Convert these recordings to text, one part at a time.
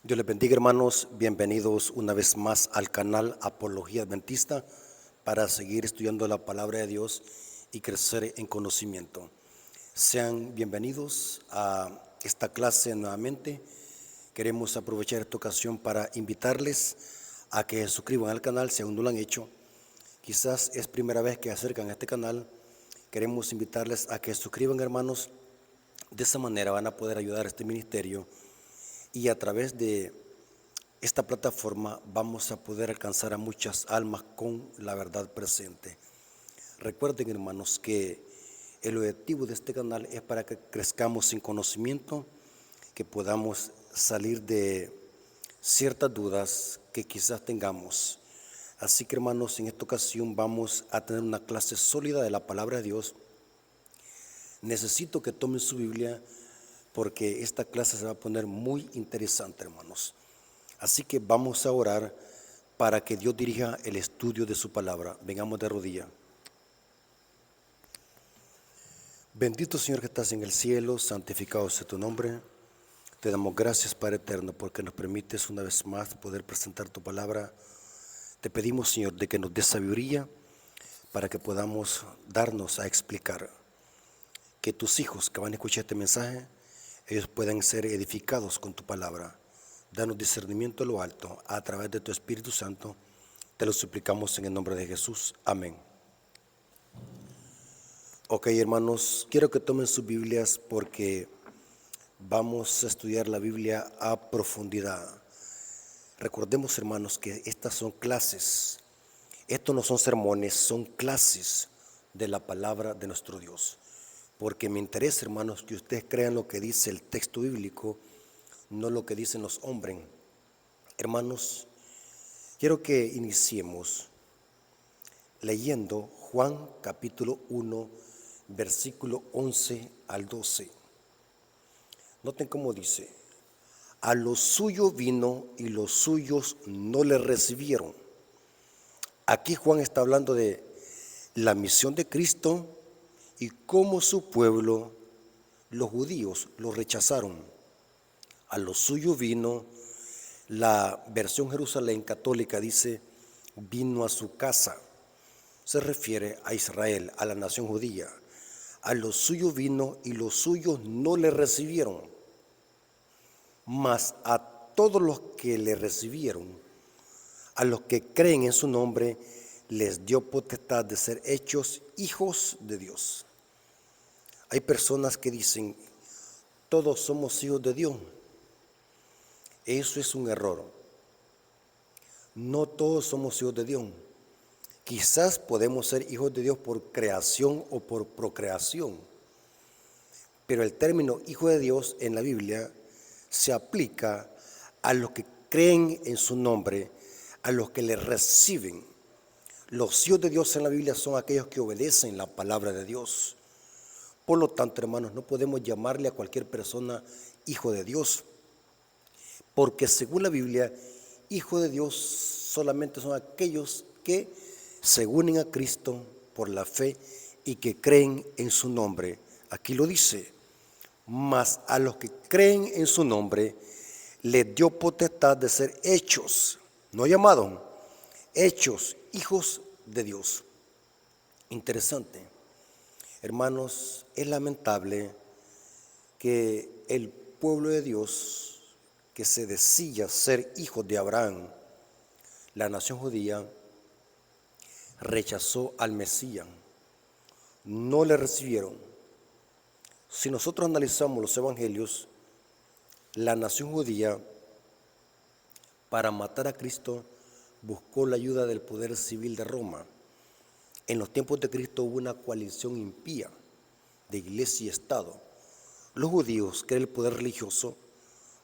Dios les bendiga, hermanos. Bienvenidos una vez más al canal Apología Adventista para seguir estudiando la palabra de Dios y crecer en conocimiento. Sean bienvenidos a esta clase nuevamente. Queremos aprovechar esta ocasión para invitarles a que se suscriban al canal si aún no lo han hecho. Quizás es primera vez que se acercan a este canal. Queremos invitarles a que se suscriban, hermanos. De esa manera van a poder ayudar a este ministerio y a través de esta plataforma vamos a poder alcanzar a muchas almas con la verdad presente. Recuerden, hermanos, que el objetivo de este canal es para que crezcamos sin conocimiento, que podamos salir de ciertas dudas que quizás tengamos. Así que, hermanos, en esta ocasión vamos a tener una clase sólida de la palabra de Dios. Necesito que tomen su Biblia porque esta clase se va a poner muy interesante, hermanos. Así que vamos a orar para que Dios dirija el estudio de su palabra. Vengamos de rodillas. Bendito Señor que estás en el cielo, santificado sea tu nombre. Te damos gracias, Padre eterno, porque nos permites una vez más poder presentar tu palabra. Te pedimos, Señor, de que nos des sabiduría para que podamos darnos a explicar. Que tus hijos que van a escuchar este mensaje, ellos puedan ser edificados con tu palabra. Danos discernimiento a lo alto a través de tu Espíritu Santo. Te lo suplicamos en el nombre de Jesús. Amén. Ok, hermanos, quiero que tomen sus Biblias porque vamos a estudiar la Biblia a profundidad. Recordemos, hermanos, que estas son clases. Estos no son sermones, son clases de la palabra de nuestro Dios. Porque me interesa, hermanos, que ustedes crean lo que dice el texto bíblico, no lo que dicen los hombres. Hermanos, quiero que iniciemos leyendo Juan capítulo 1, versículo 11 al 12. Noten cómo dice: a lo suyo vino y los suyos no le recibieron. Aquí Juan está hablando de la misión de Cristo y cómo su pueblo, los judíos, lo rechazaron. A lo suyo vino, la versión Jerusalén católica dice, vino a su casa. Se refiere a Israel, a la nación judía. A lo suyo vino y los suyos no le recibieron. Mas a todos los que le recibieron, a los que creen en su nombre, les dio potestad de ser hechos hijos de Dios. Hay personas que dicen, todos somos hijos de Dios. Eso es un error. No todos somos hijos de Dios. Quizás podemos ser hijos de Dios por creación o por procreación. Pero el término hijo de Dios en la Biblia se aplica a los que creen en su nombre, a los que le reciben. Los hijos de Dios en la Biblia son aquellos que obedecen la palabra de Dios. Por lo tanto, hermanos, no podemos llamarle a cualquier persona hijo de Dios, porque según la Biblia, hijo de Dios solamente son aquellos que se unen a Cristo por la fe y que creen en su nombre. Aquí lo dice, mas a los que creen en su nombre, les dio potestad de ser hechos, no llamados, hechos hijos de Dios. Interesante. Hermanos, es lamentable que el pueblo de Dios que se decía ser hijos de Abraham, la nación judía, rechazó al Mesías, no le recibieron. Si nosotros analizamos los evangelios, la nación judía, para matar a Cristo, buscó la ayuda del poder civil de Roma. En los tiempos de Cristo hubo una coalición impía de iglesia y Estado. Los judíos, que era el poder religioso,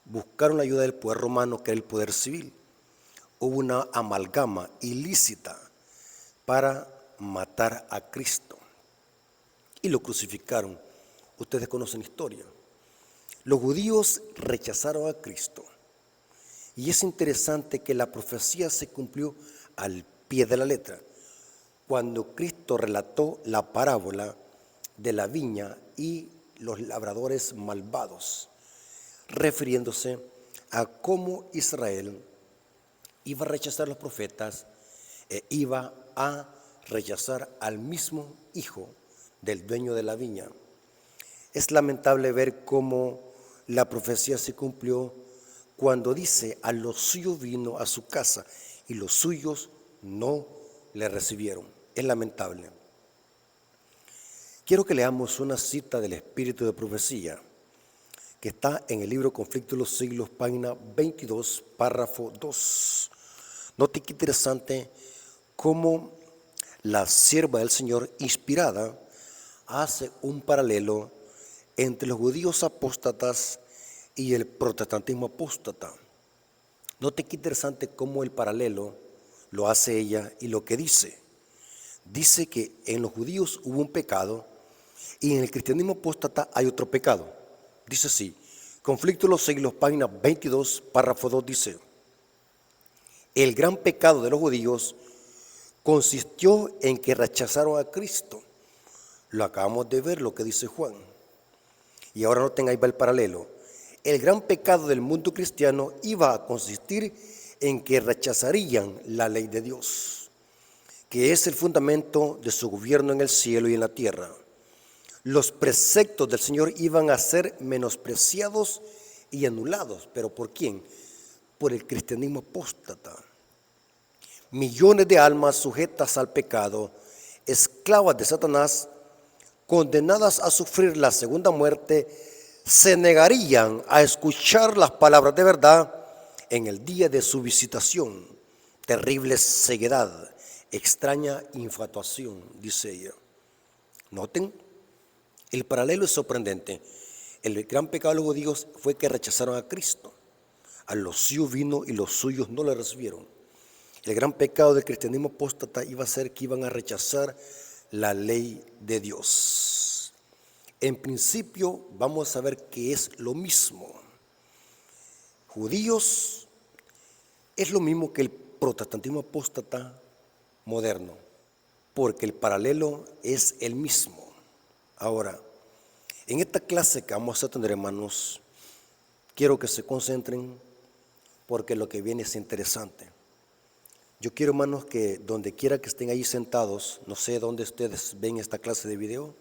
buscaron la ayuda del poder romano, que era el poder civil. Hubo una amalgama ilícita para matar a Cristo y lo crucificaron. Ustedes conocen la historia. Los judíos rechazaron a Cristo y es interesante que la profecía se cumplió al pie de la letra. Cuando Cristo relató la parábola de la viña y los labradores malvados, refiriéndose a cómo Israel iba a rechazar a los profetas e iba a rechazar al mismo hijo del dueño de la viña. Es lamentable ver cómo la profecía se cumplió cuando dice: a los suyos vino a su casa y los suyos no le recibieron. Es lamentable. Quiero que leamos una cita del Espíritu de Profecía que está en el libro Conflicto de los Siglos, página 22, párrafo 2. Note qué interesante cómo la sierva del Señor, inspirada, hace un paralelo entre los judíos apóstatas y el protestantismo apóstata. Note qué interesante cómo el paralelo lo hace ella y lo que dice. Dice que en los judíos hubo un pecado y en el cristianismo apóstata hay otro pecado. Dice así, Conflicto de los Siglos, página 22, párrafo 2, dice: el gran pecado de los judíos consistió en que rechazaron a Cristo. Lo acabamos de ver, lo que dice Juan. Y ahora no tengáis el paralelo. El gran pecado del mundo cristiano iba a consistir en que rechazarían la ley de Dios, que es el fundamento de su gobierno en el cielo y en la tierra. Los preceptos del Señor iban a ser menospreciados y anulados. ¿Pero por quién? Por el cristianismo apóstata. Millones de almas sujetas al pecado, esclavas de Satanás, condenadas a sufrir la segunda muerte, se negarían a escuchar las palabras de verdad en el día de su visitación. Terrible ceguedad, extraña infatuación, dice ella. Noten, el paralelo es sorprendente. El gran pecado de los judíos fue que rechazaron a Cristo. A los suyos vino y los suyos no le recibieron. El gran pecado del cristianismo apóstata iba a ser que iban a rechazar la ley de Dios. En principio vamos a ver que es lo mismo. Judíos es lo mismo que el protestantismo apóstata moderno, porque el paralelo es el mismo. Ahora, en esta clase que vamos a tener, hermanos, quiero que se concentren porque lo que viene es interesante. Yo quiero, hermanos, que donde quiera que estén ahí sentados, no sé dónde ustedes ven esta clase de video,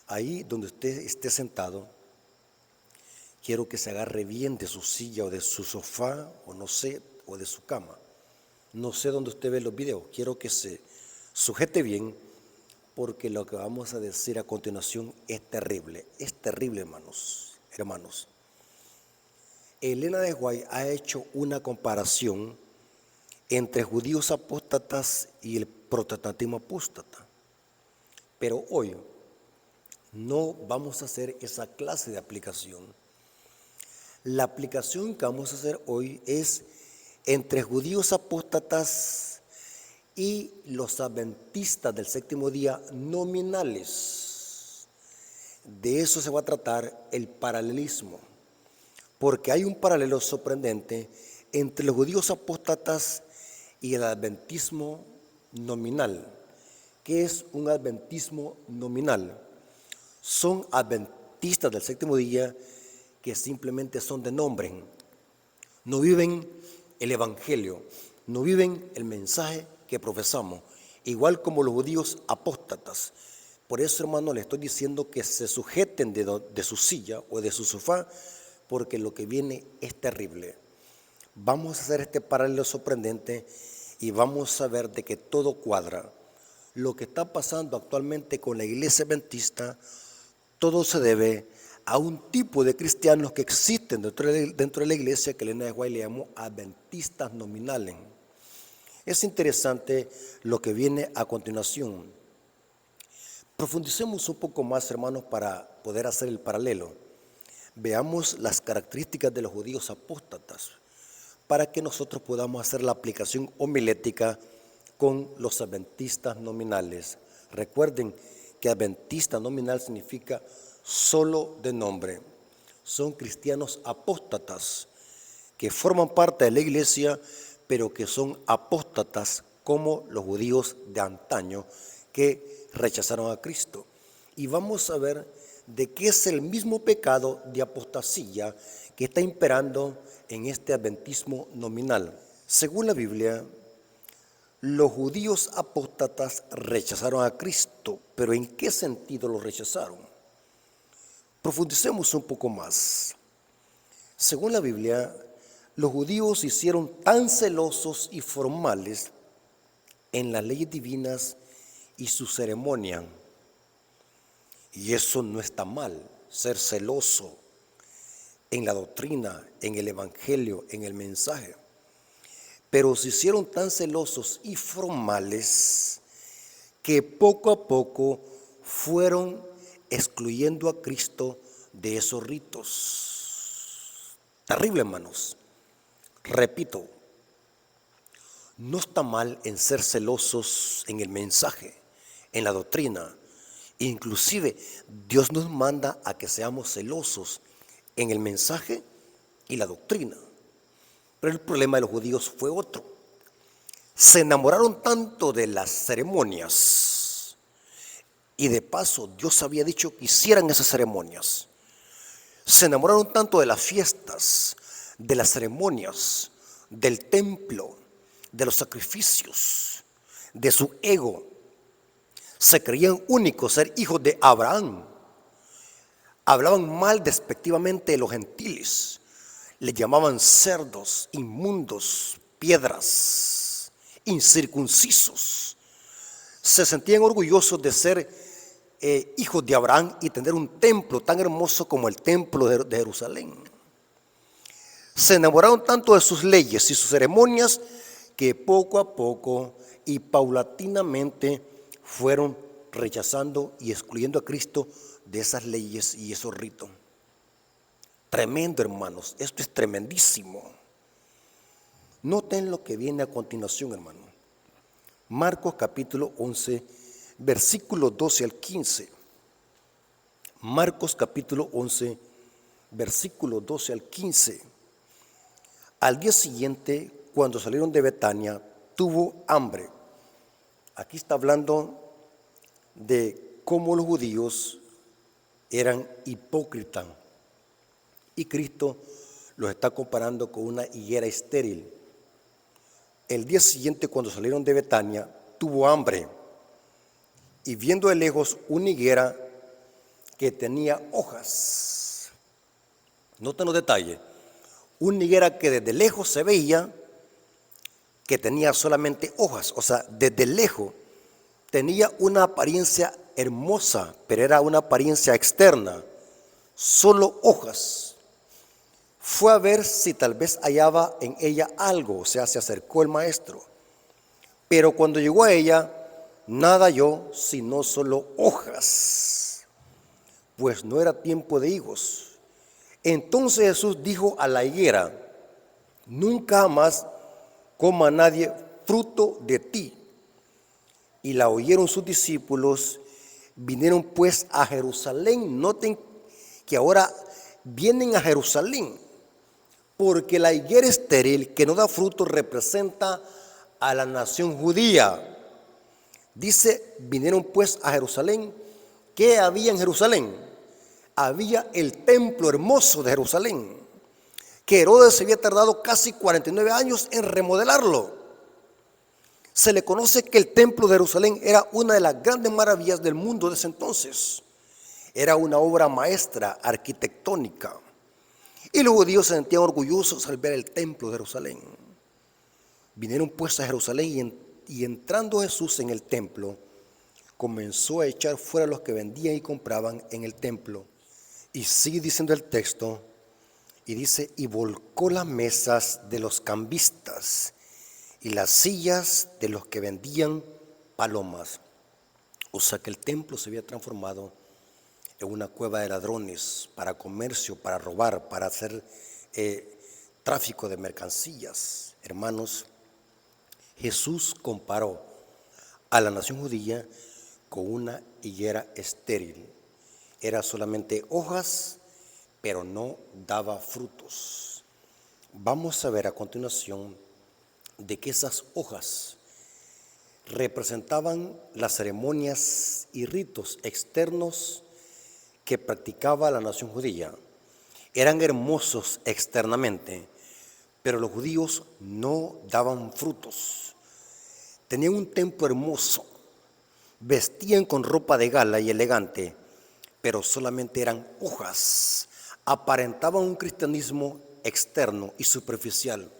ahí donde usted esté sentado, quiero que se agarre bien de su silla o de su sofá o no sé, o de su cama. No sé dónde usted ve los videos, quiero que se sujete bien porque lo que vamos a decir a continuación es terrible, hermanos. Elena de White ha hecho una comparación entre judíos apóstatas y el protestantismo apóstata. Pero hoy no vamos a hacer esa clase de aplicación. La aplicación que vamos a hacer hoy es entre judíos apóstatas y los adventistas del séptimo día nominales. De eso se va a tratar el paralelismo, porque hay un paralelo sorprendente entre los judíos apóstatas y el adventismo nominal. ¿Qué es un adventismo nominal? Son adventistas del séptimo día que simplemente son de nombre, no viven el evangelio, no viven el mensaje que profesamos, igual como los judíos apóstatas. Por eso, hermano, le estoy diciendo que se sujeten de su silla o de su sofá, porque lo que viene es terrible. Vamos a hacer este paralelo sorprendente y vamos a ver de que todo cuadra. Lo que está pasando actualmente con la iglesia adventista, todo se debe a un tipo de cristianos que existen dentro de la iglesia que Elena de White le llamó adventistas nominales. Es interesante lo que viene a continuación. Profundicemos un poco más, hermanos, para poder hacer el paralelo. Veamos las características de los judíos apóstatas para que nosotros podamos hacer la aplicación homilética con los adventistas nominales. Recuerden que adventista nominal significa solo de nombre. Son cristianos apóstatas que forman parte de la iglesia, pero que son apóstatas como los judíos de antaño que rechazaron a Cristo. Y vamos a ver de qué es el mismo pecado de apostasía que está imperando en este adventismo nominal. Según la Biblia, los judíos apóstatas rechazaron a Cristo, pero ¿en qué sentido lo rechazaron? Profundicemos un poco más. Según la Biblia, los judíos se hicieron tan celosos y formales en las leyes divinas y su ceremonia. Y eso no está mal, ser celoso en la doctrina, en el evangelio, en el mensaje. Pero se hicieron tan celosos y formales que poco a poco fueron excluyendo a Cristo de esos ritos. Terrible, hermanos. Repito, no está mal en ser celosos en el mensaje, en la doctrina. Inclusive Dios nos manda a que seamos celosos en el mensaje y la doctrina. Pero el problema de los judíos fue otro. Se enamoraron tanto de las ceremonias, y de paso Dios había dicho que hicieran esas ceremonias. Se enamoraron tanto de las fiestas, de las ceremonias, del templo, de los sacrificios, de su ego. Se creían únicos, ser hijos de Abraham. Hablaban mal despectivamente de los gentiles. Les llamaban cerdos, inmundos, piedras, incircuncisos. Se sentían orgullosos de ser hijos de Abraham y tener un templo tan hermoso como el templo de Jerusalén. Se enamoraron tanto de sus leyes y sus ceremonias que poco a poco y paulatinamente fueron rechazando y excluyendo a Cristo de esas leyes y esos ritos. Tremendo, hermanos, esto es tremendísimo. Noten lo que viene a continuación, hermano. Marcos capítulo 11, versículos 12 al 15. Marcos capítulo 11, versículos 12 al 15. Al día siguiente, cuando salieron de Betania, tuvo hambre. Aquí está hablando de cómo los judíos eran hipócritas. Y Cristo los está comparando con una higuera estéril. El día siguiente, cuando salieron de Betania, tuvo hambre. Y viendo de lejos una higuera que tenía hojas. Noten los detalles. Una higuera que desde lejos se veía que tenía solamente hojas. O sea, desde lejos tenía una apariencia hermosa, pero era una apariencia externa. Solo hojas. Fue a ver si tal vez hallaba en ella algo, o sea, se acercó el maestro. Pero cuando llegó a ella, nada halló sino solo hojas, pues no era tiempo de higos. Entonces Jesús dijo a la higuera: nunca más coma nadie fruto de ti. Y la oyeron sus discípulos, vinieron pues a Jerusalén. Noten que ahora vienen a Jerusalén, porque la higuera estéril que no da fruto representa a la nación judía. Dice, vinieron pues a Jerusalén. ¿Qué había en Jerusalén? Había el templo hermoso de Jerusalén, que Herodes se había tardado casi 49 años en remodelarlo. Se le conoce que el templo de Jerusalén era una de las grandes maravillas del mundo de ese entonces. Era una obra maestra arquitectónica. Y los judíos se sentían orgullosos al ver el templo de Jerusalén. Vinieron pues a Jerusalén y entrando Jesús en el templo, comenzó a echar fuera a los que vendían y compraban en el templo. Y sigue diciendo el texto, y dice, y volcó las mesas de los cambistas y las sillas de los que vendían palomas. O sea que el templo se había transformado en una cueva de ladrones, para comercio, para robar, para hacer tráfico de mercancías. Hermanos, Jesús comparó a la nación judía con una higuera estéril. Era solamente hojas, pero no daba frutos. Vamos a ver a continuación de que esas hojas representaban las ceremonias y ritos externos que practicaba la nación judía. eran hermosos externamente, pero los judíos no daban frutos. Tenían un templo hermoso, vestían con ropa de gala y elegante, pero solamente eran hojas. Aparentaban un cristianismo externo y superficial,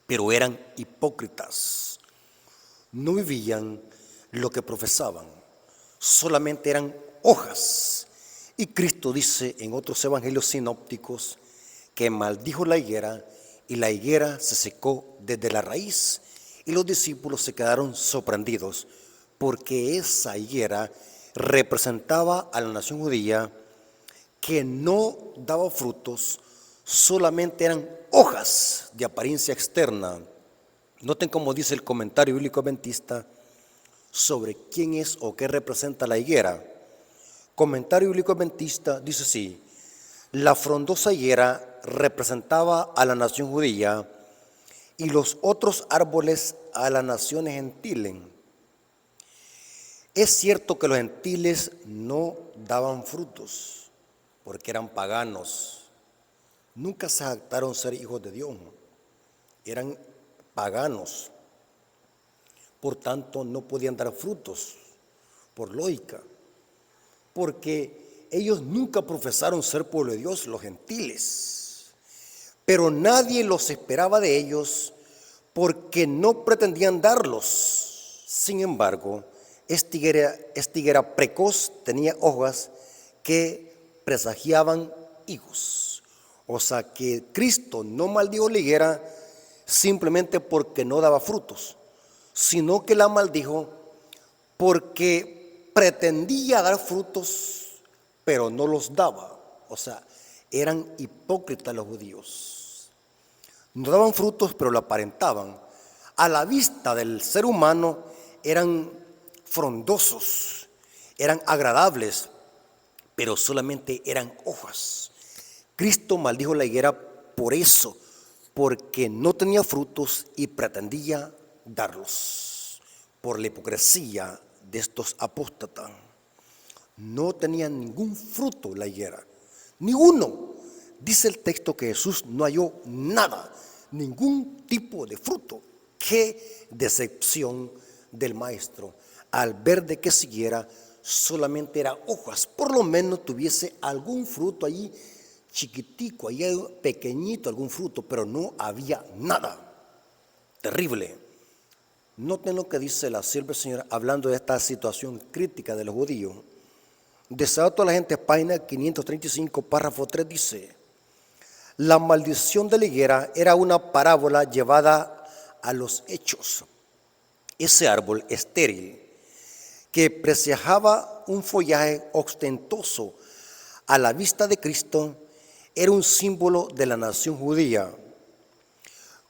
pero eran hipócritas. No vivían lo que profesaban, solamente eran hojas. Y Cristo dice en otros evangelios sinópticos que maldijo la higuera y la higuera se secó desde la raíz. Y los discípulos se quedaron sorprendidos porque esa higuera representaba a la nación judía que no daba frutos, solamente eran hojas de apariencia externa. Noten cómo dice el comentario bíblico adventista sobre quién es o qué representa la higuera. Comentario bíblico adventista dice así: la frondosa higuera representaba a la nación judía y los otros árboles a las naciones gentiles. Es cierto que los gentiles no daban frutos porque eran paganos. Nunca se jactaron ser hijos de Dios. Eran paganos. Por tanto, no podían dar frutos, por lógica. Porque ellos nunca profesaron ser pueblo de Dios, los gentiles. Pero nadie los esperaba de ellos porque no pretendían darlos. Sin embargo, esta higuera precoz tenía hojas que presagiaban higos. O sea que Cristo no maldijo la higuera simplemente porque no daba frutos, sino que la maldijo porque pretendía dar frutos, pero no los daba. O sea, eran hipócritas los judíos. No daban frutos, pero lo aparentaban. A la vista del ser humano eran frondosos, eran agradables, pero solamente eran hojas. Cristo maldijo la higuera por eso, porque no tenía frutos y pretendía darlos, por la hipocresía de estos apóstatas. No tenía ningún fruto la higuera, ni uno. Dice el texto que Jesús no halló nada, ningún tipo de fruto. Qué decepción del maestro al ver de que siguiera solamente era hojas, por lo menos tuviese algún fruto allí chiquitico, allí pequeñito, algún fruto, pero no había nada. Terrible. Noten lo que dice la sierva del Señor hablando de esta situación crítica de los judíos. Desato a la gente, página 535, párrafo 3 dice: la maldición de la higuera era una parábola llevada a los hechos. Ese árbol estéril que presagiaba un follaje ostentoso a la vista de Cristo era un símbolo de la nación judía.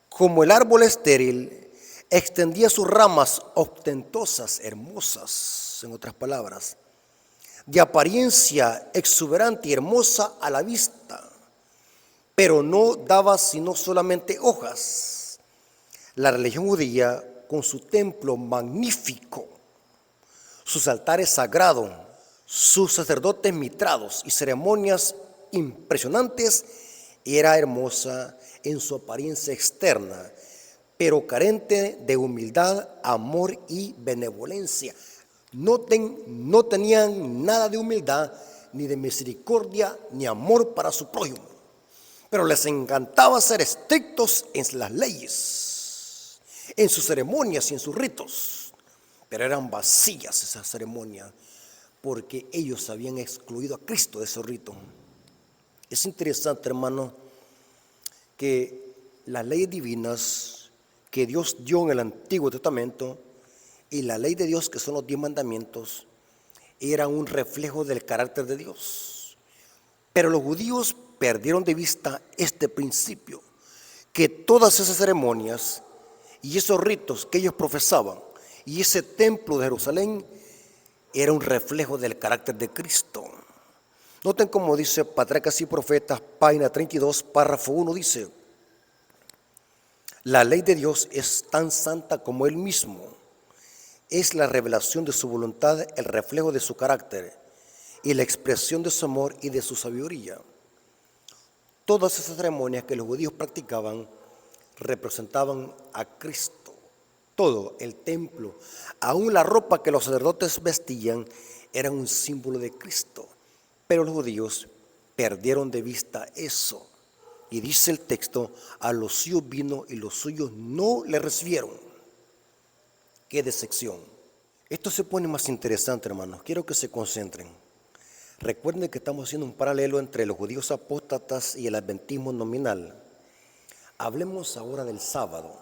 Como el árbol estéril extendía sus ramas ostentosas, hermosas, en otras palabras, de apariencia exuberante y hermosa a la vista, pero no daba sino solamente hojas. La religión judía, con su templo magnífico, sus altares sagrados, sus sacerdotes mitrados y ceremonias impresionantes, era hermosa en su apariencia externa, pero carente de humildad, amor y benevolencia. No tenían nada de humildad, ni de misericordia, ni amor para su prójimo. Pero les encantaba ser estrictos en las leyes, en sus ceremonias y en sus ritos. Pero eran vacías esas ceremonias, porque ellos habían excluido a Cristo de esos ritos. Es interesante, hermano, que las leyes divinas que Dios dio en el Antiguo Testamento y la ley de Dios, que son los 10 mandamientos, eran un reflejo del carácter de Dios. Pero los judíos perdieron de vista este principio, que todas esas ceremonias y esos ritos que ellos profesaban y ese templo de Jerusalén era un reflejo del carácter de Cristo. Noten cómo dice Patriarcas y Profetas, página 32, párrafo 1, dice: la ley de Dios es tan santa como Él mismo. Es la revelación de su voluntad, el reflejo de su carácter y la expresión de su amor y de su sabiduría. todas esas ceremonias que los judíos practicaban representaban a Cristo. Todo, el templo, aún la ropa que los sacerdotes vestían, era un símbolo de Cristo. Pero los judíos perdieron de vista eso. Y dice el texto, a los suyos vino y los suyos no le recibieron. ¡Qué decepción! Esto se pone más interesante, hermanos. Quiero que se concentren. Recuerden que estamos haciendo un paralelo entre los judíos apóstatas y el adventismo nominal. Hablemos ahora del sábado.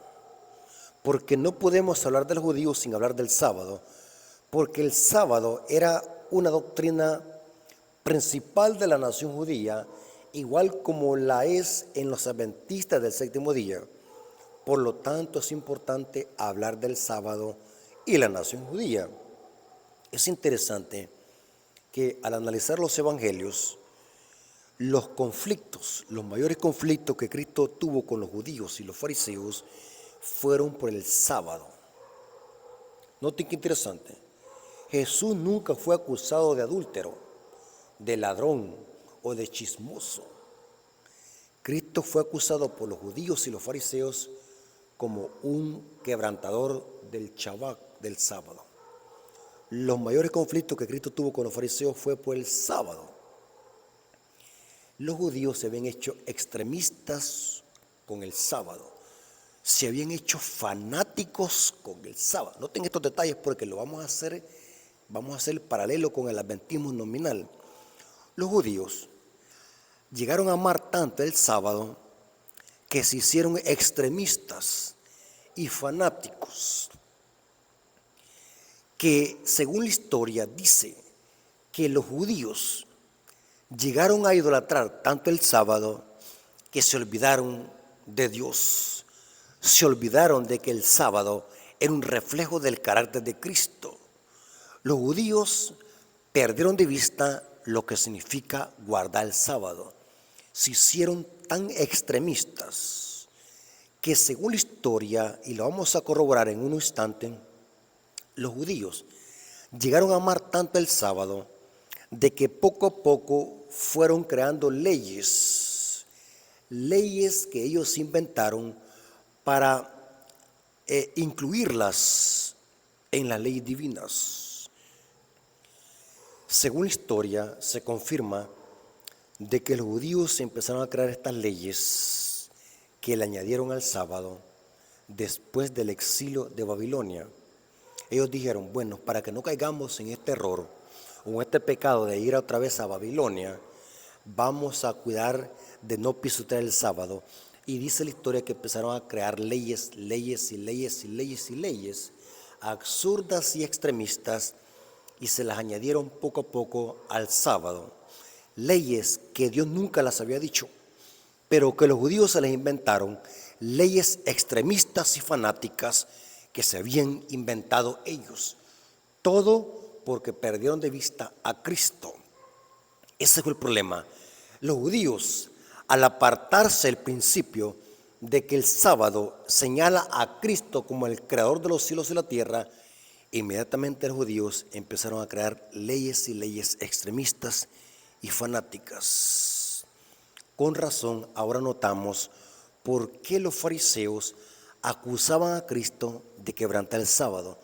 Porque no podemos hablar de los judíos sin hablar del sábado, porque el sábado era una doctrina principal de la nación judía, igual como la es en los adventistas del séptimo día. Por lo tanto, es importante hablar del sábado y la nación judía. Es interesante que al analizar los evangelios, los conflictos, los mayores conflictos que Cristo tuvo con los judíos y los fariseos, fueron por el sábado. Noten qué interesante. Jesús nunca fue acusado de adúltero, de ladrón o de chismoso. Cristo fue acusado por los judíos y los fariseos como un quebrantador del Shabbat, del sábado. Los mayores conflictos que Cristo tuvo con los fariseos fue por el sábado. Los judíos se habían hecho extremistas con el sábado. Se habían hecho fanáticos con el sábado. Noten estos detalles porque lo vamos a hacer paralelo con el adventismo nominal. Los judíos llegaron a amar tanto el sábado que se hicieron extremistas y fanáticos, que según la historia dice que los judíos llegaron a idolatrar tanto el sábado que se olvidaron de Dios. Se olvidaron de que el sábado era un reflejo del carácter de Cristo. Los judíos perdieron de vista lo que significa guardar el sábado. Se hicieron tan extremistas que según la historia, y lo vamos a corroborar en un instante, los judíos llegaron a amar tanto el sábado de que poco a poco fueron creando leyes que ellos inventaron para incluirlas en las leyes divinas. Según la historia, se confirma de que los judíos empezaron a crear estas leyes que le añadieron al sábado después del exilio de Babilonia. Ellos dijeron, bueno, para que no caigamos en este error o en este pecado de ir otra vez a Babilonia, vamos a cuidar de no pisotear el sábado. Y dice la historia que empezaron a crear leyes absurdas y extremistas, y se las añadieron poco a poco al sábado. Leyes que Dios nunca las había dicho, pero que los judíos se les inventaron, leyes extremistas y fanáticas que se habían inventado ellos. Todo porque perdieron de vista a Cristo. Ese fue el problema. Los judíos, al apartarse el principio de que el sábado señala a Cristo como el creador de los cielos y la tierra, inmediatamente los judíos empezaron a crear leyes y leyes extremistas y fanáticas. Con razón, ahora notamos por qué los fariseos acusaban a Cristo de quebrantar el sábado,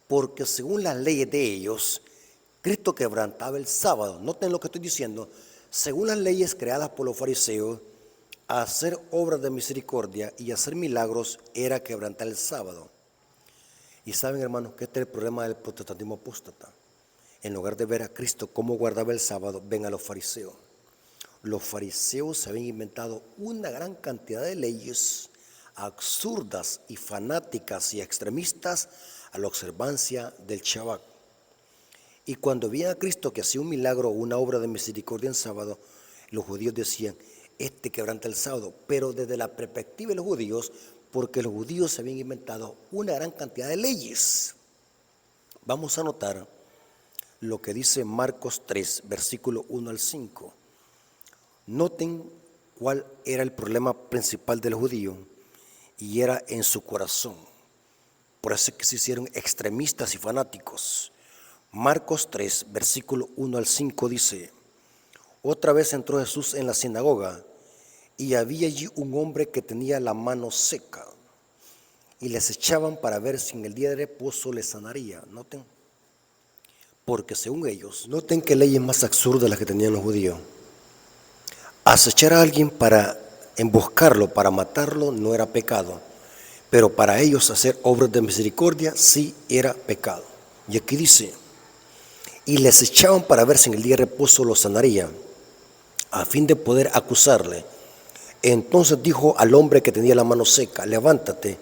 porque según las leyes de ellos, Cristo quebrantaba el sábado. Noten lo que estoy diciendo. Según las leyes creadas por los fariseos, hacer obras de misericordia y hacer milagros era quebrantar el sábado. Y saben, hermanos, que este es el problema del protestantismo apóstata. En lugar de ver a Cristo cómo guardaba el sábado, ven a los fariseos. Los fariseos se habían inventado una gran cantidad de leyes absurdas y fanáticas y extremistas a la observancia del Shabbat. Y cuando veían a Cristo que hacía un milagro o una obra de misericordia en sábado, los judíos decían, este quebranta el sábado, pero desde la perspectiva de los judíos, porque los judíos se habían inventado una gran cantidad de leyes. Vamos a notar lo que dice Marcos 3, versículo 1 al 5. Noten cuál era el problema principal del judío, y era en su corazón. Por eso es que se hicieron extremistas y fanáticos. Marcos 3, versículo 1 al 5 dice, otra vez entró Jesús en la sinagoga y había allí un hombre que tenía la mano seca, y les echaban para ver si en el día de reposo les sanaría. Noten, porque según ellos, noten qué leyes más absurdas las que tenían los judíos. Acechar a alguien para emboscarlo, para matarlo, no era pecado, pero para ellos hacer obras de misericordia sí era pecado. Y aquí dice, y les echaban para ver si en el día de reposo lo sanaría, a fin de poder acusarle. Entonces dijo al hombre que tenía la mano seca, levántate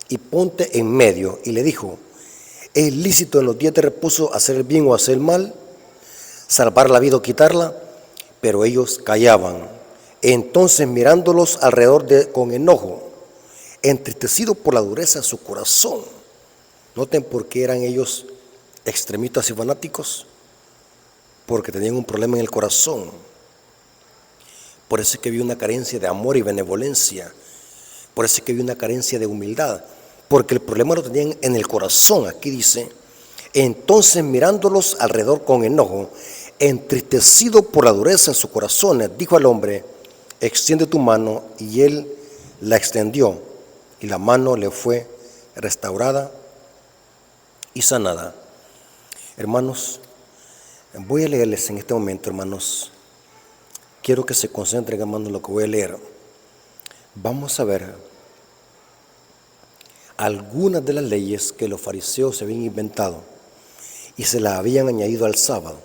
y ponte en medio. Y le dijo, ¿es lícito en los días de reposo hacer el bien o hacer el mal, salvar la vida o quitarla? Pero ellos callaban. Entonces mirándolos alrededor con enojo, entristecidos por la dureza de su corazón. Noten por qué eran ellos extremistas y fanáticos, porque tenían un problema en el corazón. Por eso es que había una carencia de amor y benevolencia, por eso es que había una carencia de humildad, porque el problema lo tenían en el corazón. Aquí dice, entonces mirándolos alrededor con enojo, entristecido por la dureza en sus corazones, dijo al hombre, extiende tu mano, y él la extendió, y la mano le fue restaurada y sanada. Hermanos, voy a leerles en este momento, hermanos. Quiero que se concentren, hermanos, en lo que voy a leer. Vamos a ver algunas de las leyes que los fariseos se habían inventado y se las habían añadido al sábado.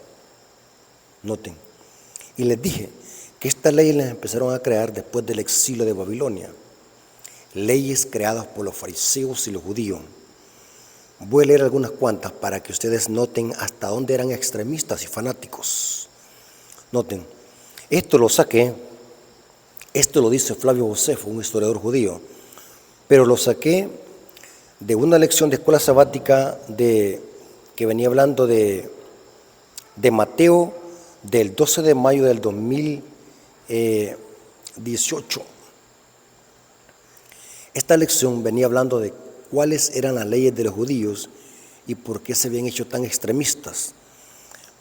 Noten, y les dije que estas leyes las empezaron a crear después del exilio de Babilonia. Leyes creadas por los fariseos y los judíos. Voy a leer algunas cuantas para que ustedes noten hasta dónde eran extremistas y fanáticos. Noten, esto lo saqué, esto lo dice Flavio Josefo, un historiador judío, pero lo saqué de una lección de escuela sabática que venía hablando de Mateo del 12 de mayo del 2018. Esta lección venía hablando de cuáles eran las leyes de los judíos y por qué se habían hecho tan extremistas.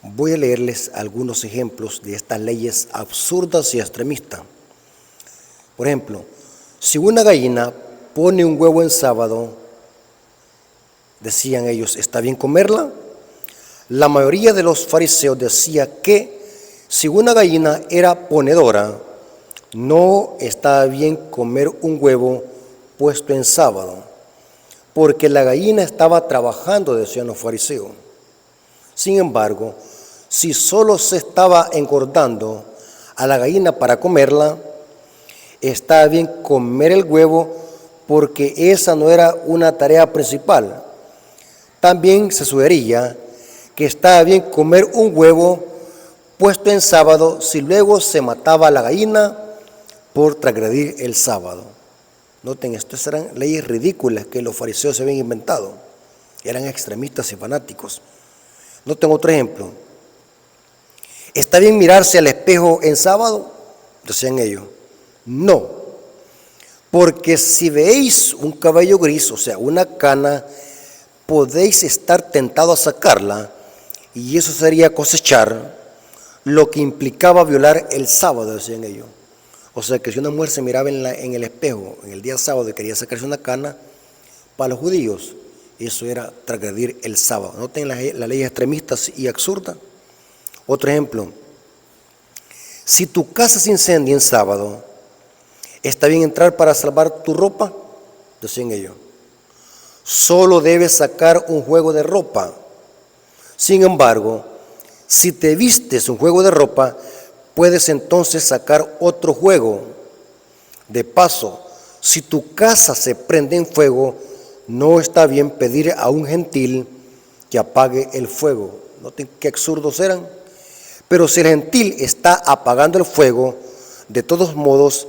Voy a leerles algunos ejemplos de estas leyes absurdas y extremistas. Por ejemplo, si una gallina pone un huevo en sábado, decían ellos, ¿está bien comerla? La mayoría de los fariseos decía que si una gallina era ponedora, no estaba bien comer un huevo puesto en sábado, porque la gallina estaba trabajando, decían los fariseos. Sin embargo, si solo se estaba engordando a la gallina para comerla, estaba bien comer el huevo porque esa no era una tarea principal. También se sugería que estaba bien comer un huevo puesto en sábado si luego se mataba a la gallina por transgredir el sábado. Noten, estas eran leyes ridículas que los fariseos se habían inventado. Eran extremistas y fanáticos. Noten otro ejemplo. ¿Está bien mirarse al espejo en sábado? Decían ellos. No, porque si veis un cabello gris, o sea, una cana, podéis estar tentado a sacarla, y eso sería cosechar, lo que implicaba violar el sábado, decían ellos. O sea, que si una mujer se miraba en el espejo en el día sábado y quería sacarse una cana, para los judíos eso era transgredir el sábado. Noten las leyes extremistas y absurdas. Otro ejemplo, si tu casa se incendia en sábado, ¿está bien entrar para salvar tu ropa? Decían ellos. Solo debes sacar un juego de ropa. Sin embargo, si te vistes un juego de ropa, puedes entonces sacar otro juego. De paso, si tu casa se prende en fuego, no está bien pedir a un gentil que apague el fuego. Noten qué absurdos eran. Pero si el gentil está apagando el fuego, de todos modos,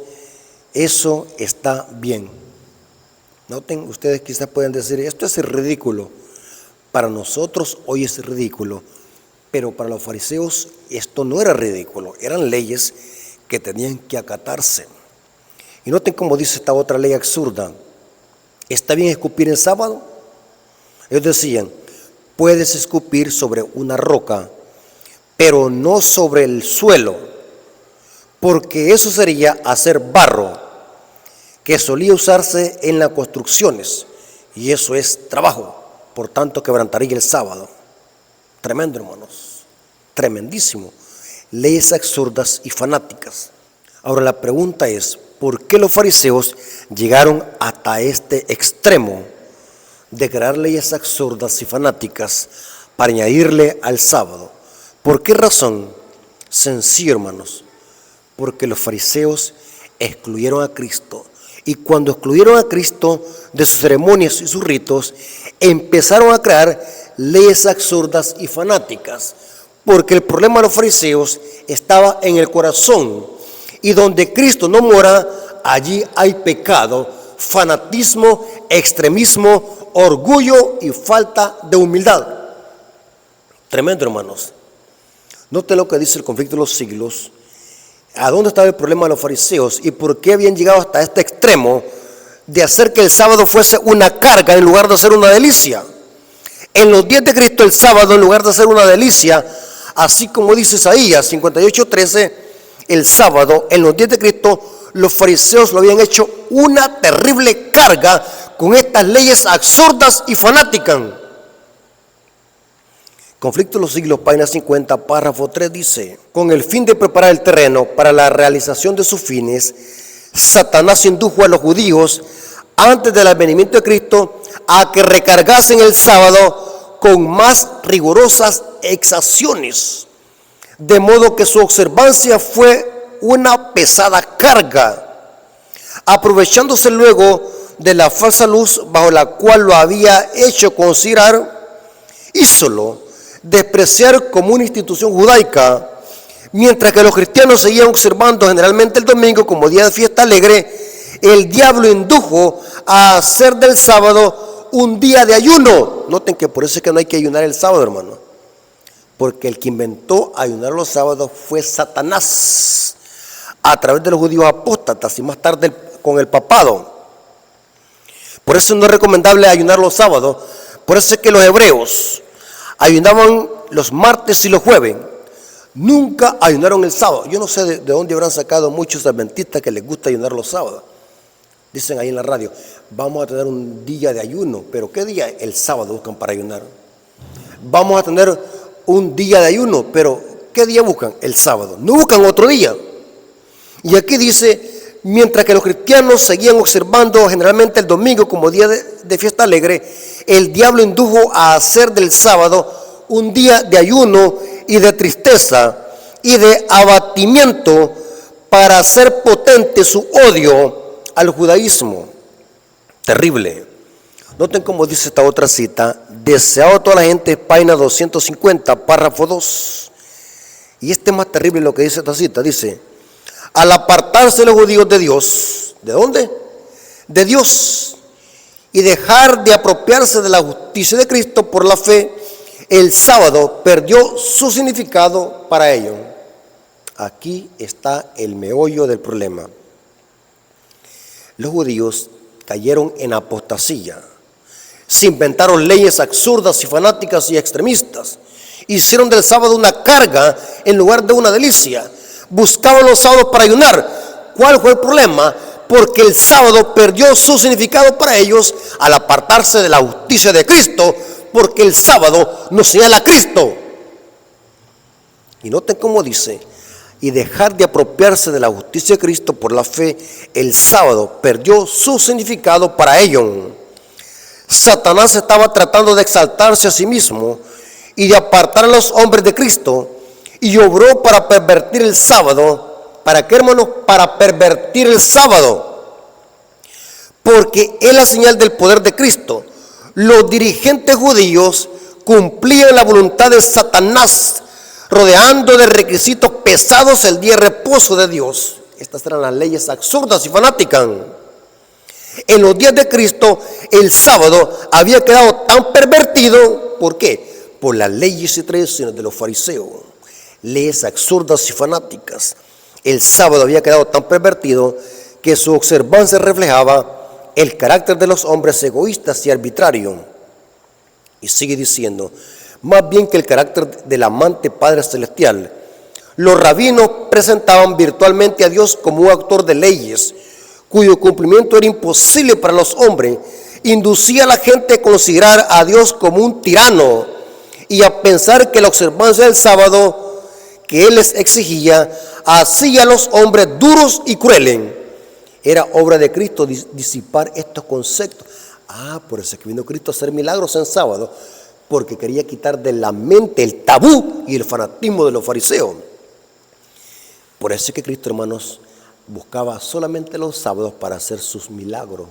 eso está bien. Noten, ustedes quizás pueden decir, esto es ridículo. Para nosotros hoy es ridículo, pero para los fariseos esto no era ridículo, eran leyes que tenían que acatarse. Y noten cómo dice esta otra ley absurda. ¿Está bien escupir en sábado? Ellos decían, puedes escupir sobre una roca, pero no sobre el suelo, porque eso sería hacer barro, que solía usarse en las construcciones, y eso es trabajo, por tanto quebrantaría el sábado. Tremendo, hermanos, tremendísimo. Leyes absurdas y fanáticas. Ahora la pregunta es, ¿por qué los fariseos llegaron hasta este extremo de crear leyes absurdas y fanáticas para añadirle al sábado? ¿Por qué razón? Sencillo, hermanos, porque los fariseos excluyeron a Cristo. Y cuando excluyeron a Cristo de sus ceremonias y sus ritos, empezaron a crear leyes absurdas y fanáticas. Porque el problema de los fariseos estaba en el corazón. Y donde Cristo no mora, allí hay pecado, fanatismo, extremismo, orgullo y falta de humildad. Tremendo, hermanos. Noten lo que dice el conflicto de los siglos. ¿A dónde estaba el problema de los fariseos y por qué habían llegado hasta este extremo de hacer que el sábado fuese una carga en lugar de ser una delicia? En los días de Cristo el sábado, en lugar de ser una delicia, así como dice Isaías 58:13, el sábado en los días de Cristo los fariseos lo habían hecho una terrible carga con estas leyes absurdas y fanáticas. Conflicto de los siglos, página 50, párrafo 3 dice: con el fin de preparar el terreno para la realización de sus fines, Satanás indujo a los judíos antes del advenimiento de Cristo a que recargasen el sábado con más rigurosas exacciones, de modo que su observancia fue una pesada carga, aprovechándose luego de la falsa luz bajo la cual lo había hecho considerar, hízolo despreciar como una institución judaica, mientras que los cristianos seguían observando generalmente el domingo como día de fiesta alegre. El diablo indujo a hacer del sábado un día de ayuno. Noten que por eso es que no hay que ayunar el sábado, hermano, porque el que inventó ayunar los sábados fue Satanás, a través de los judíos apóstatas y más tarde con el papado. Por eso no es recomendable ayunar los sábados. Por eso es que los hebreos ayunaban los martes y los jueves, nunca ayunaron el sábado. Yo no sé de dónde habrán sacado muchos adventistas que les gusta ayunar los sábados. Dicen ahí en la radio, vamos a tener un día de ayuno, pero ¿qué día? El sábado buscan para ayunar. Vamos a tener un día de ayuno, pero ¿qué día buscan? El sábado. No buscan otro día. Y aquí dice, mientras que los cristianos seguían observando generalmente el domingo como día de fiesta alegre, el diablo indujo a hacer del sábado un día de ayuno y de tristeza y de abatimiento para hacer potente su odio al judaísmo. Terrible. Noten cómo dice esta otra cita: deseado toda la gente, página 250, párrafo 2. Y este es más terrible lo que dice esta cita. Dice: al apartarse los judíos de Dios, ¿de dónde? De Dios, y dejar de apropiarse de la justicia de Cristo por la fe, el sábado perdió su significado para ellos. Aquí está el meollo del problema. Los judíos cayeron en apostasía, se inventaron leyes absurdas y fanáticas y extremistas, hicieron del sábado una carga en lugar de una delicia, buscaban los sábados para ayunar. ¿Cuál fue el problema? Porque el sábado perdió su significado para ellos al apartarse de la justicia de Cristo, porque el sábado nos señala a Cristo. Y noten cómo dice: y dejar de apropiarse de la justicia de Cristo por la fe, el sábado perdió su significado para ellos. Satanás estaba tratando de exaltarse a sí mismo y de apartar a los hombres de Cristo, y obró para pervertir el sábado. ¿Para qué, hermanos? Para pervertir el sábado, porque es la señal del poder de Cristo. Los dirigentes judíos cumplían la voluntad de Satanás, rodeando de requisitos pesados el día de reposo de Dios. Estas eran las leyes absurdas y fanáticas. En los días de Cristo, el sábado había quedado tan pervertido. ¿Por qué? Por las leyes y tradiciones de los fariseos. Leyes absurdas y fanáticas. El sábado había quedado tan pervertido que su observancia reflejaba el carácter de los hombres egoístas y arbitrarios. Y sigue diciendo: más bien que el carácter del amante Padre Celestial, Los rabinos presentaban virtualmente a Dios como un autor de leyes, cuyo cumplimiento era imposible para los hombres. Inducía a la gente a considerar a Dios como un tirano y a pensar que la observancia del sábado que Él les exigía hacía a los hombres duros y crueles. Era obra de Cristo disipar estos conceptos. Por eso es que vino Cristo a hacer milagros en sábado, porque quería quitar de la mente el tabú y el fanatismo de los fariseos. Por eso es que Cristo, hermanos, buscaba solamente los sábados para hacer sus milagros,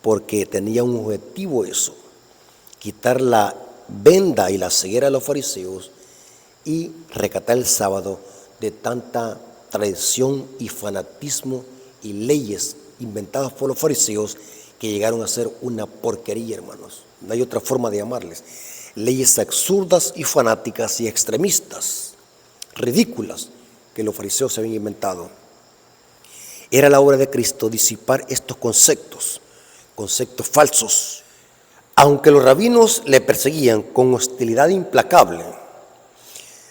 porque tenía un objetivo eso, quitar la venda y la ceguera de los fariseos y rescatar el sábado de tanta tradición y fanatismo y leyes inventadas por los fariseos que llegaron a ser una porquería, hermanos. No hay otra forma de llamarles. Leyes absurdas y fanáticas y extremistas, ridículas, que los fariseos se habían inventado. Era la obra de Cristo disipar estos conceptos falsos. Aunque los rabinos le perseguían con hostilidad implacable,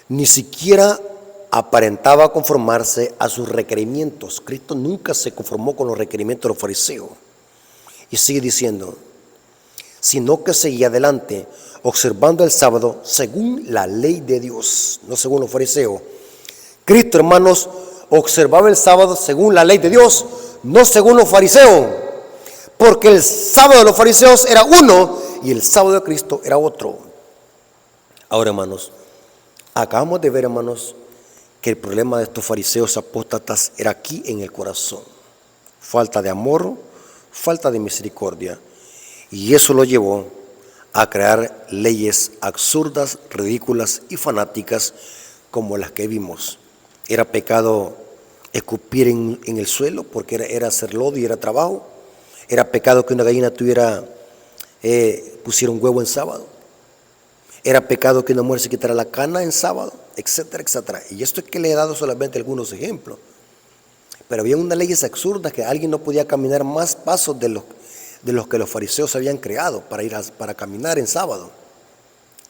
ni siquiera aparentaba conformarse a sus requerimientos. Cristo nunca se conformó con los requerimientos de los fariseos. Y sigue diciendo, sino que seguía adelante, observando el sábado según la ley de Dios, no según los fariseos. Cristo, hermanos, observaba el sábado según la ley de Dios, no según los fariseos, porque el sábado de los fariseos era uno y el sábado de Cristo era otro. Ahora, hermanos, acabamos de ver, hermanos, que el problema de estos fariseos apóstatas era aquí en el corazón. Falta de amor, falta de misericordia. Y eso lo llevó a crear leyes absurdas, ridículas y fanáticas como las que vimos. Era pecado escupir en el suelo porque era hacer lodo y era trabajo. Era pecado que una gallina pusiera un huevo en sábado. Era pecado que una mujer se quitara la cana en sábado, etcétera, etcétera. Y esto es que le he dado solamente algunos ejemplos. Pero había unas leyes absurdas que alguien no podía caminar más pasos de los que los fariseos habían creado para caminar en sábado.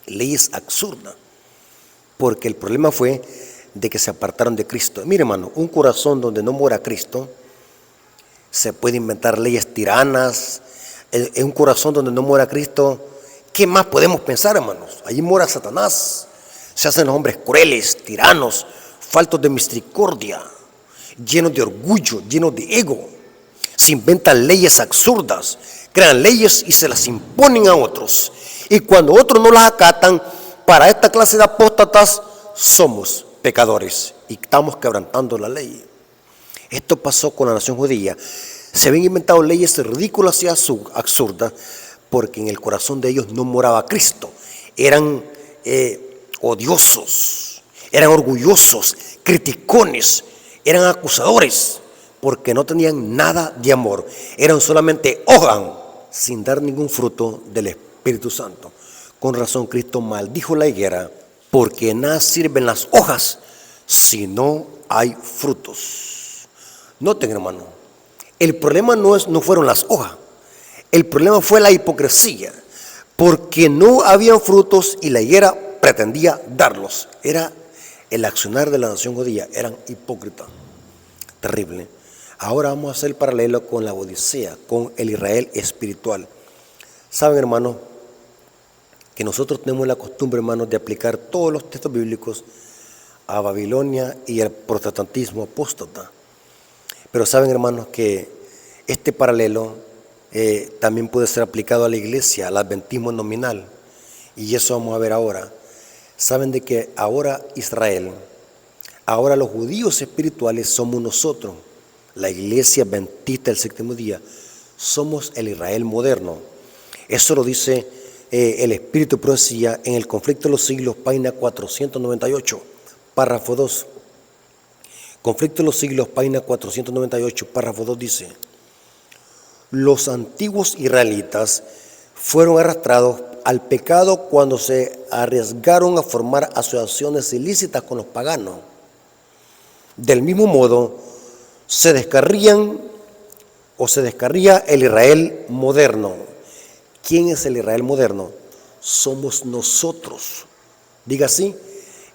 Leyes absurdas. Porque el problema fue de que se apartaron de Cristo. Mire, hermano, un corazón donde no mora Cristo, se puede inventar leyes tiranas. En un corazón donde no mora Cristo, ¿qué más podemos pensar, hermanos? Allí mora Satanás. Se hacen los hombres crueles, tiranos, faltos de misericordia, llenos de orgullo, llenos de ego. Se inventan leyes absurdas, crean leyes y se las imponen a otros. Y cuando otros no las acatan, para esta clase de apóstatas somos pecadores y estamos quebrantando la ley. Esto pasó con la nación judía. Se habían inventado leyes ridículas y absurdas porque en el corazón de ellos no moraba Cristo. Eran odiosos, eran orgullosos, criticones, eran acusadores porque no tenían nada de amor. Eran solamente hojas sin dar ningún fruto del Espíritu Santo. Con razón Cristo maldijo la higuera porque nada sirven las hojas si no hay frutos. Noten, hermano, el problema no fueron las hojas, el problema fue la hipocresía, porque no habían frutos y la higuera pretendía darlos. Era el accionar de la nación judía, eran hipócritas. Terrible. Ahora vamos a hacer el paralelo con la Odisea, con el Israel espiritual. Saben, hermanos, que nosotros tenemos la costumbre, hermanos, de aplicar todos los textos bíblicos a Babilonia y al protestantismo apóstata. Pero saben, hermanos, que este paralelo también puede ser aplicado a la iglesia, al adventismo nominal. Y eso vamos a ver ahora. Saben de que ahora Israel, ahora los judíos espirituales somos nosotros, la iglesia adventista del séptimo día, somos el Israel moderno. Eso lo dice el Espíritu de Profecía en el Conflicto de los Siglos, página 498, párrafo 2. Conflicto de los Siglos, página 498, párrafo 2 dice: los antiguos israelitas fueron arrastrados al pecado cuando se arriesgaron a formar asociaciones ilícitas con los paganos. Del mismo modo, se descarría el Israel moderno. ¿Quién es el Israel moderno? Somos nosotros. Diga así: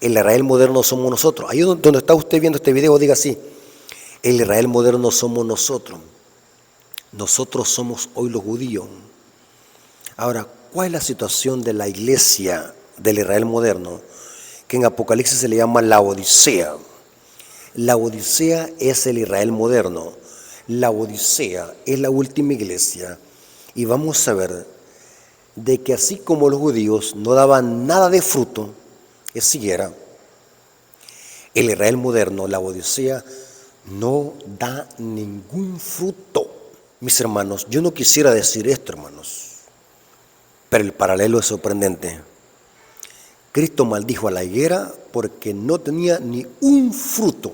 El Israel moderno somos nosotros. Ahí donde está usted viendo este video, diga así: el Israel moderno somos nosotros. Nosotros somos hoy los judíos. Ahora, ¿cuál es la situación de la iglesia del Israel moderno? Que en Apocalipsis se le llama la Odisea. La Odisea es el Israel moderno. La Odisea es la última iglesia. Y vamos a ver de que así como los judíos no daban nada de fruto, que siguiera, el Israel moderno, la Odisea, no da ningún fruto. Mis hermanos, yo no quisiera decir esto, hermanos, pero el paralelo es sorprendente. Cristo maldijo a la higuera porque no tenía ni un fruto,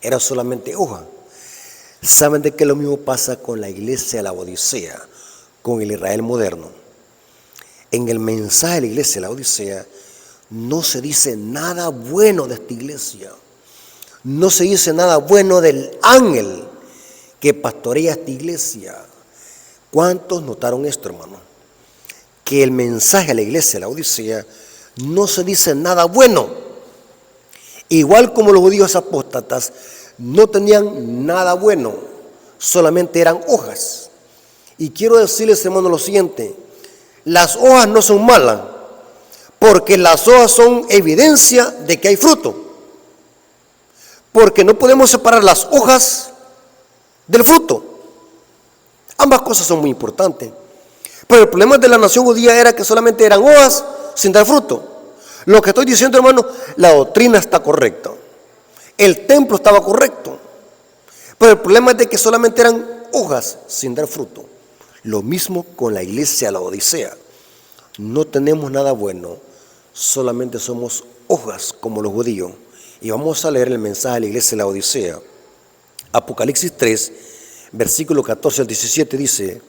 era solamente hoja. ¿Saben de qué lo mismo pasa con la iglesia de la Odisea, con el Israel moderno? En el mensaje de la iglesia de la Odisea no se dice nada bueno de esta iglesia. No se dice nada bueno del ángel que pastorea esta iglesia. ¿Cuántos notaron esto, hermano? Que el mensaje de la iglesia de la Odisea no se dice nada bueno. Igual como los judíos apóstatas no tenían nada bueno, solamente eran hojas. Y quiero decirles, hermano, lo siguiente: las hojas no son malas, porque las hojas son evidencia de que hay fruto. Porque no podemos separar las hojas del fruto. Ambas cosas son muy importantes. Pero el problema de la nación judía era que solamente eran hojas sin dar fruto. Lo que estoy diciendo, hermano, la doctrina está correcta. El templo estaba correcto. Pero el problema es de que solamente eran hojas sin dar fruto. Lo mismo con la iglesia de la Odisea. No tenemos nada bueno, solamente somos hojas como los judíos. Y vamos a leer el mensaje de la iglesia de la Odisea. Apocalipsis 3, versículo 14 al 17 dice: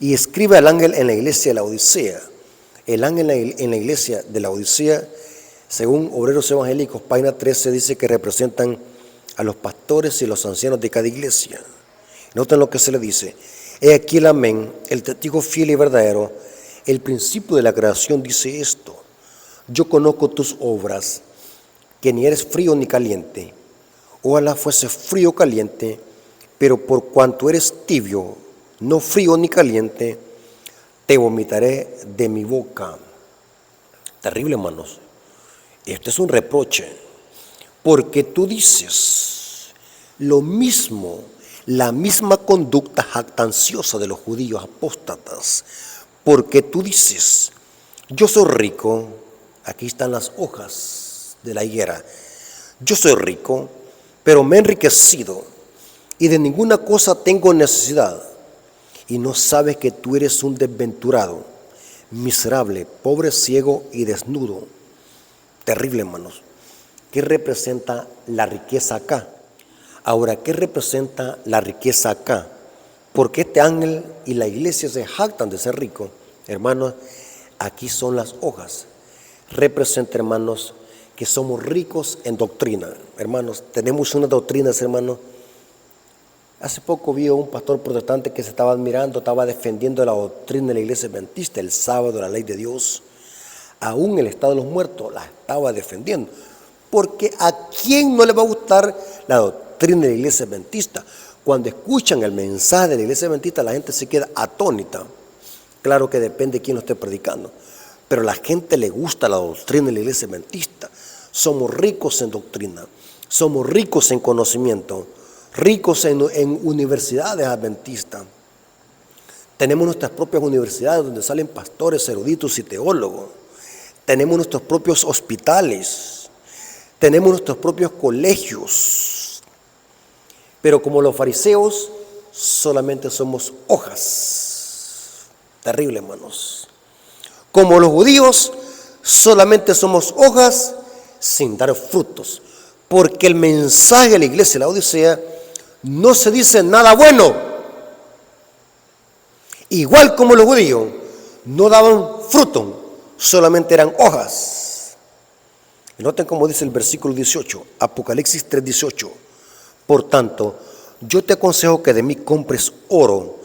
y escribe al ángel en la iglesia de la Odisea. El ángel en la iglesia de la Odisea, según Obreros Evangélicos, página 13, dice que representan a los pastores y los ancianos de cada iglesia. Noten lo que se le dice: he aquí el amén, el testigo fiel y verdadero, el principio de la creación dice esto: yo conozco tus obras, que ni eres frío ni caliente. Ojalá fuese frío o caliente, pero por cuanto eres tibio, no frío ni caliente, te vomitaré de mi boca. Terrible, hermanos. Esto es un reproche, porque tú dices lo mismo, la misma conducta jactanciosa de los judíos apóstatas, porque tú dices: yo soy rico, aquí están las hojas de la higuera, yo soy rico, pero me he enriquecido y de ninguna cosa tengo necesidad, y no sabes que tú eres un desventurado, miserable, pobre, ciego y desnudo. Terrible, hermanos. ¿Qué representa la riqueza acá? Ahora, ¿qué representa la riqueza acá? Porque este ángel y la iglesia se jactan de ser ricos. Hermanos, aquí son las hojas. Representa, hermanos, que somos ricos en doctrina. Hermanos, tenemos unas doctrinas, hermanos. Hace poco vi a un pastor protestante que se estaba admirando, estaba defendiendo la doctrina de la iglesia adventista, el sábado, la ley de Dios. Aún el estado de los muertos la estaba defendiendo. Porque ¿a quién no le va a gustar la doctrina de la iglesia adventista? Cuando escuchan el mensaje de la iglesia adventista, la gente se queda atónita. Claro que depende de quién lo esté predicando, pero a la gente le gusta la doctrina de la iglesia adventista. Somos ricos en doctrina, somos ricos en conocimiento, ricos en universidades adventistas. Tenemos nuestras propias universidades donde salen pastores, eruditos y teólogos. Tenemos nuestros propios hospitales, tenemos nuestros propios colegios. Pero como los fariseos, solamente somos hojas. Terrible, hermanos. Como los judíos, solamente somos hojas sin dar frutos. Porque el mensaje de la iglesia de la Odisea no se dice nada bueno. Igual como los judíos, no daban fruto, solamente eran hojas. Y noten cómo dice el versículo 18, Apocalipsis 3:18. Por tanto, yo te aconsejo que de mí compres oro,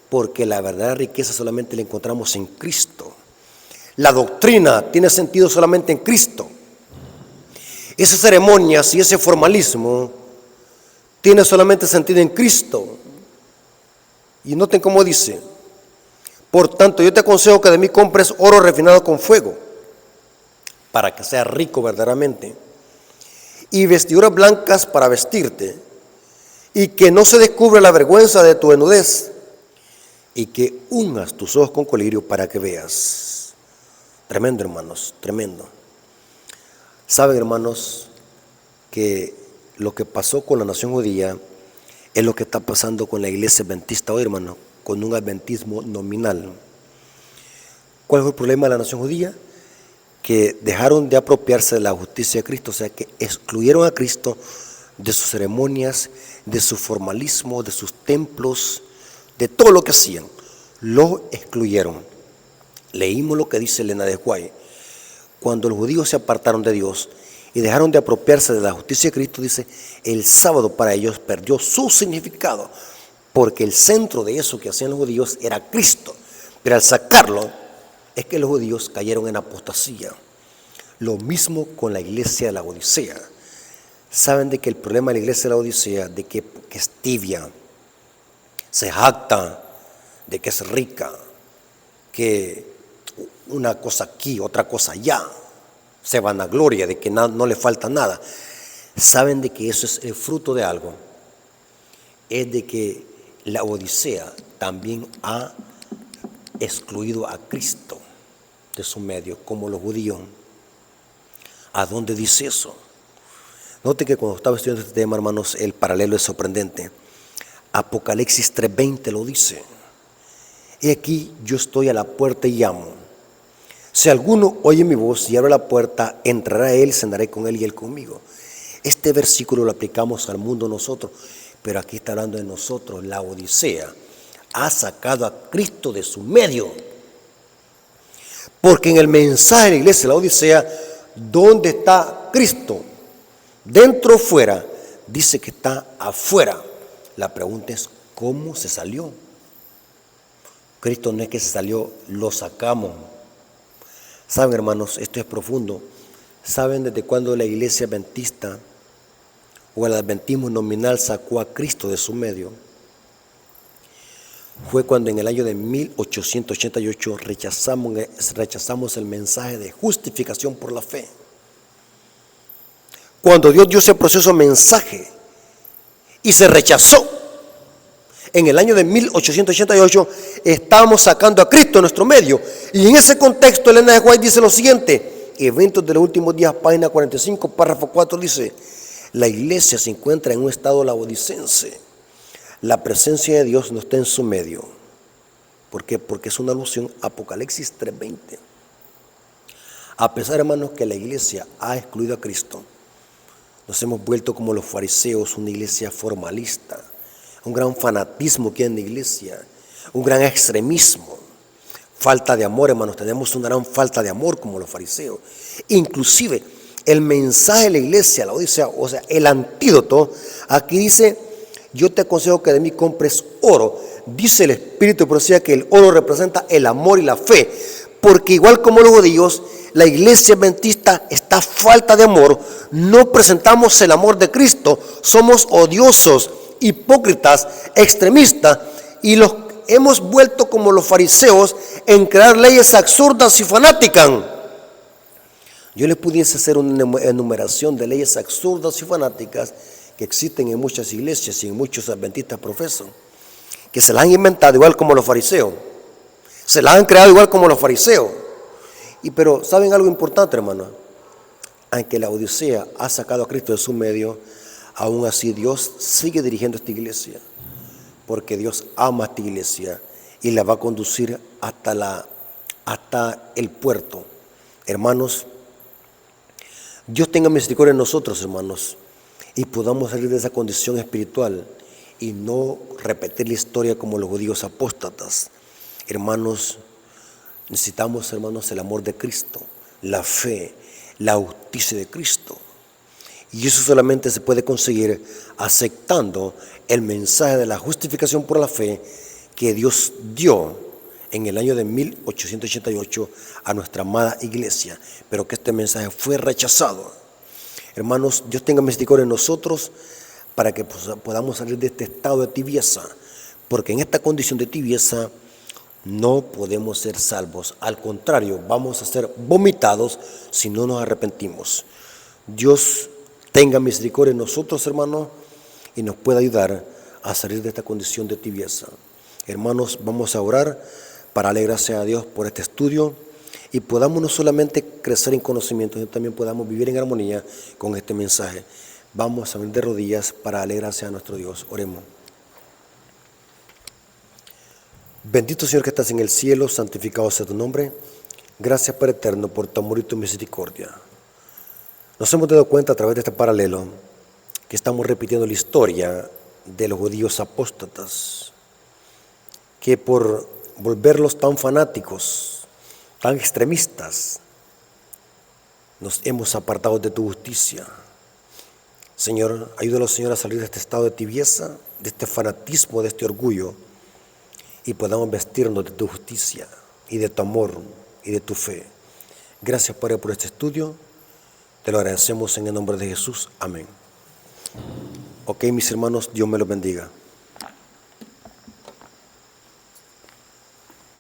porque la verdadera riqueza solamente la encontramos en Cristo. La doctrina tiene sentido solamente en Cristo. Esas ceremonias y ese formalismo tiene solamente sentido en Cristo. Y noten cómo dice: por tanto, yo te aconsejo que de mí compres oro refinado con fuego, para que seas rico verdaderamente, y vestiduras blancas para vestirte, y que no se descubra la vergüenza de tu desnudez, y que ungas tus ojos con colirio para que veas. Tremendo, hermanos, tremendo. Saben, hermanos, que lo que pasó con la nación judía es lo que está pasando con la iglesia adventista hoy, hermano, con un adventismo nominal. ¿Cuál fue el problema de la nación judía? Que dejaron de apropiarse de la justicia de Cristo, o sea que excluyeron a Cristo de sus ceremonias, de su formalismo, de sus templos, de todo lo que hacían. Lo excluyeron. Leímos lo que dice Elena de White. Cuando los judíos se apartaron de Dios y dejaron de apropiarse de la justicia de Cristo, dice, el sábado para ellos perdió su significado, porque el centro de eso que hacían los judíos era Cristo. Pero al sacarlo, es que los judíos cayeron en apostasía. Lo mismo con la iglesia de la Odisea. Saben de que el problema de la iglesia de la Odisea, de que es tibia, se jacta de que es rica, que una cosa aquí, otra cosa allá, se vanagloria de que no le falta nada. Saben de que eso es el fruto de algo. Es de que la Odisea también ha excluido a Cristo de su medio, como los judíos. ¿A dónde dice eso? Note que cuando estaba estudiando este tema, hermanos, el paralelo es sorprendente. Apocalipsis 3:20 lo dice: he aquí, yo estoy a la puerta y llamo. Si alguno oye mi voz y abre la puerta, entrará a él, cenaré con él y él conmigo. Este versículo lo aplicamos al mundo nosotros, pero aquí está hablando de nosotros. La Odisea ha sacado a Cristo de su medio. Porque en el mensaje de la iglesia de la Odisea, ¿dónde está Cristo? ¿Dentro o fuera? Dice que está afuera. La pregunta es, ¿cómo se salió? Cristo no es que se salió, lo sacamos. Saben, hermanos, esto es profundo. ¿Saben desde cuándo la iglesia adventista o el adventismo nominal sacó a Cristo de su medio? Fue cuando en el año de 1888 rechazamos el mensaje de justificación por la fe. Cuando Dios dio ese proceso mensaje y se rechazó, en el año de 1888 estábamos sacando a Cristo de nuestro medio. Y en ese contexto, Elena de White dice lo siguiente: Eventos de los últimos días, página 45, párrafo 4, dice: la iglesia se encuentra en un estado laodicense. La presencia de Dios no está en su medio. ¿Por qué? Porque es una alusión a Apocalipsis 3:20. A pesar, hermanos, que la iglesia ha excluido a Cristo, nos hemos vuelto como los fariseos, una iglesia formalista, un gran fanatismo que hay en la iglesia, un gran extremismo, falta de amor, hermanos. Tenemos una gran falta de amor como los fariseos. Inclusive el mensaje de la iglesia, la Odisea, o sea, el antídoto, aquí dice: yo te aconsejo que de mí compres oro. Dice el Espíritu de profecía que el oro representa el amor y la fe, porque igual como los judíos, la iglesia adventista está falta de amor. No presentamos el amor de Cristo, somos odiosos, hipócritas, extremistas, y los hemos vuelto como los fariseos en crear leyes absurdas y fanáticas. Yo les pudiese hacer una enumeración de leyes absurdas y fanáticas que existen en muchas iglesias y en muchos adventistas profesan, que se las han inventado igual como los fariseos, se las han creado igual como los fariseos. Pero ¿saben algo importante, hermano? Aunque la Odisea ha sacado a Cristo de su medio, aún así Dios sigue dirigiendo esta iglesia, porque Dios ama a esta iglesia y la va a conducir hasta el puerto. Hermanos, Dios tenga misericordia en nosotros, hermanos, y podamos salir de esa condición espiritual y no repetir la historia como los judíos apóstatas. Hermanos, necesitamos, hermanos, el amor de Cristo, la fe, la justicia de Cristo. Y eso solamente se puede conseguir aceptando el mensaje de la justificación por la fe que Dios dio en el año de 1888 a nuestra amada iglesia, pero que este mensaje fue rechazado. Hermanos, Dios tenga misericordia en nosotros para que podamos salir de este estado de tibieza, porque en esta condición de tibieza no podemos ser salvos. Al contrario, vamos a ser vomitados si no nos arrepentimos. Dios tenga misericordia en nosotros, hermanos, y nos pueda ayudar a salir de esta condición de tibieza. Hermanos, vamos a orar para darle gracias a Dios por este estudio y podamos no solamente crecer en conocimiento, sino también podamos vivir en armonía con este mensaje. Vamos a venir de rodillas para darle gracias a nuestro Dios. Oremos. Bendito Señor que estás en el cielo, santificado sea tu nombre. Gracias, Padre eterno, por tu amor y tu misericordia. Nos hemos dado cuenta a través de este paralelo que estamos repitiendo la historia de los judíos apóstatas, que por volverlos tan fanáticos, tan extremistas, nos hemos apartado de tu justicia. Señor, ayúdanos, Señor, a salir de este estado de tibieza, de este fanatismo, de este orgullo, y podamos vestirnos de tu justicia y de tu amor y de tu fe. Gracias, Padre, por este estudio. Te lo agradecemos en el nombre de Jesús. Amén. Ok, mis hermanos, Dios me los bendiga.